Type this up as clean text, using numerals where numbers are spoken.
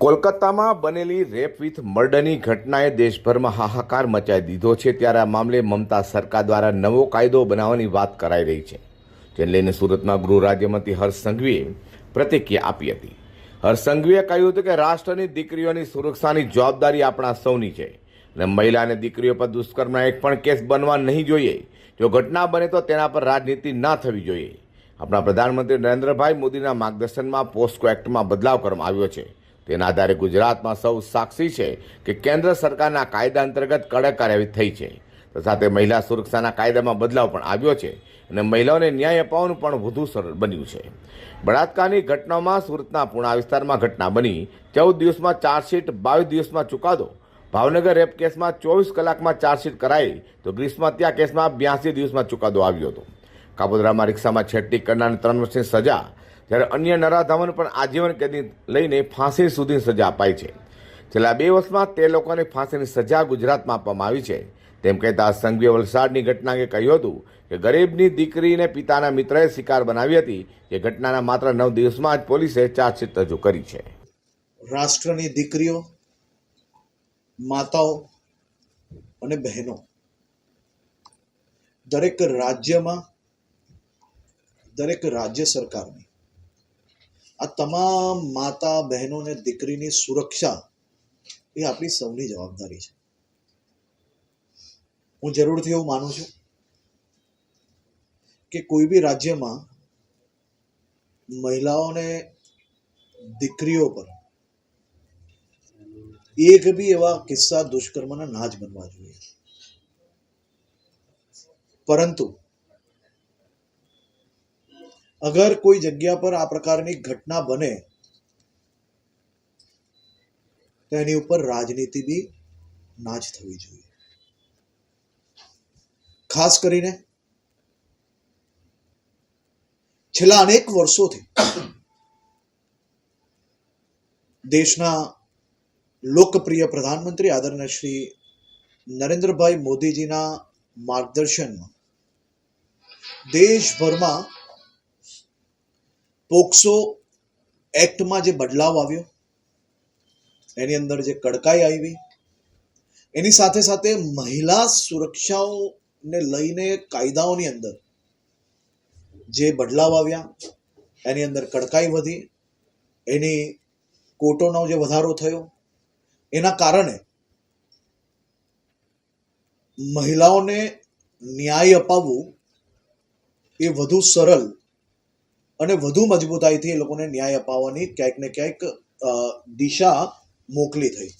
કોલકાતામાં બનેલી rape with મર્ડરની ઘટનાએ દેશભરમાં હાહાકાર મચાવી દીધો છે। ત્યારે આ મામલે મમતા સરકાર દ્વારા નવો કાયદો બનાવવાની વાત કરાઈ રહી છે, જેને લઈને સુરતમાં ગૃહ રાજ્યમંત્રી હર્ષ સંઘવીએ પ્રતિક્રિયા આપી હતી। હર્ષ સંઘવીએ કહ્યું હતું કે રાષ્ટ્રની દીકરીઓની સુરક્ષાની જવાબદારી આપણા સૌની છે અને મહિલા અને દીકરીઓ પર દુષ્કર્મના એક પણ કેસ બનવા નહીં જોઈએ। જો ઘટના બને તો તેના પર રાજનીતિ ના થવી જોઈએ। આપણા પ્રધાનમંત્રી નરેન્દ્રભાઈ મોદીના માર્ગદર્શનમાં પોસ્કો એક્ટમાં બદલાવ કરવામાં આવ્યો છે। તેના આધારે ગુજરાતમાં સૌ સાક્ષી છે કે કેન્દ્ર સરકારના કાયદા અંતર્ગત કડક કાર્યવાહી થઈ છે। તો સાથે મહિલા સુરક્ષાના કાયદામાં બદલાવ પણ આવ્યો છે અને મહિલાઓને ન્યાય અપાવવાનું પણ વધુ સરળ બન્યું છે। બળાત્કારની ઘટનામાં સુરતના પૂણા વિસ્તારમાં ઘટના બની 14 દિવસમાં ચાર્જશીટ, 22 દિવસમાં ચુકાદો। ભાવનગર રેપ કેસમાં 24 કલાકમાં ચાર્જશીટ કરાઈ તો ગ્રીસમાં હત્યા કેસમાં 82 દિવસમાં ચુકાદો આવ્યો હતો। કાપોદ્રામાં રિક્ષામાં છેડતી કરનારને 3 વર્ષની સજા, જ્યારે અન્ય નરાધામોને પણ આજીવન કેદની લઈને ફાંસી સુધીની સજા અપાઈ છે। છેલ્લા 2 વર્ષમાં તે લોકોને ફાંસીની સજા ગુજરાતમાં આપવામાં આવી છે। તેમ કહેતા સંઘવીએ વલસાડની ઘટના અંગે કહ્યું હતું કે ગરીબની દીકરીને પિતાના મિત્રએ શિકાર બનાવી હતી। જે ઘટનાના માત્ર 9 દિવસમાં જ પોલીસે ચાર્જશીટ રજૂ કરી છે। રાષ્ટ્રની દીકરીઓ, માતાઓ અને બહેનો દરેક રાજ્યમાં, દરેક રાજ્ય સરકારની આ તમામ માતા, બહેનો અને દીકરીની સુરક્ષા એ આપણી સૌની જવાબદારી છે। હું જરૂરથી એવું માનું છું કે કોઈ બી રાજ્યમાં મહિલાઓને, દીકરીઓ પર એક બી એવા કિસ્સા દુષ્કર્મના ના જ બનવા જોઈએ। પરંતુ અગર કોઈ જગ્યા પર આ પ્રકારની ઘટના બને તો એની ઉપર રાજનીતિ બી ના જ થવી જોઈએ। ખાસ કરીને છેલ્લા અનેક વર્ષોથી દેશના લોકપ્રિય પ્રધાનમંત્રી આદરણીય શ્રી નરેન્દ્રભાઈ મોદીજીના માર્ગદર્શનમાં દેશભરમાં પોક્સો એક્ટમાં જે બદલાવ આવ્યો, એની અંદર જે કડકાઈ આવી, એની સાથે સાથે મહિલા સુરક્ષાઓને લઈને કાયદાઓની અંદર જે બદલાવ આવ્યા, એની અંદર કડકાઈ વધી, એની કોર્ટોનો જે વધારો થયો, એના કારણે મહિલાઓને ન્યાય અપાવવું એ વધુ સરળ અને વધુ મજબૂતાઈથી એ લોકોને ન્યાય અપાવવાની ક્યાંક ને ક્યાંક દિશા મોકલી થઈ।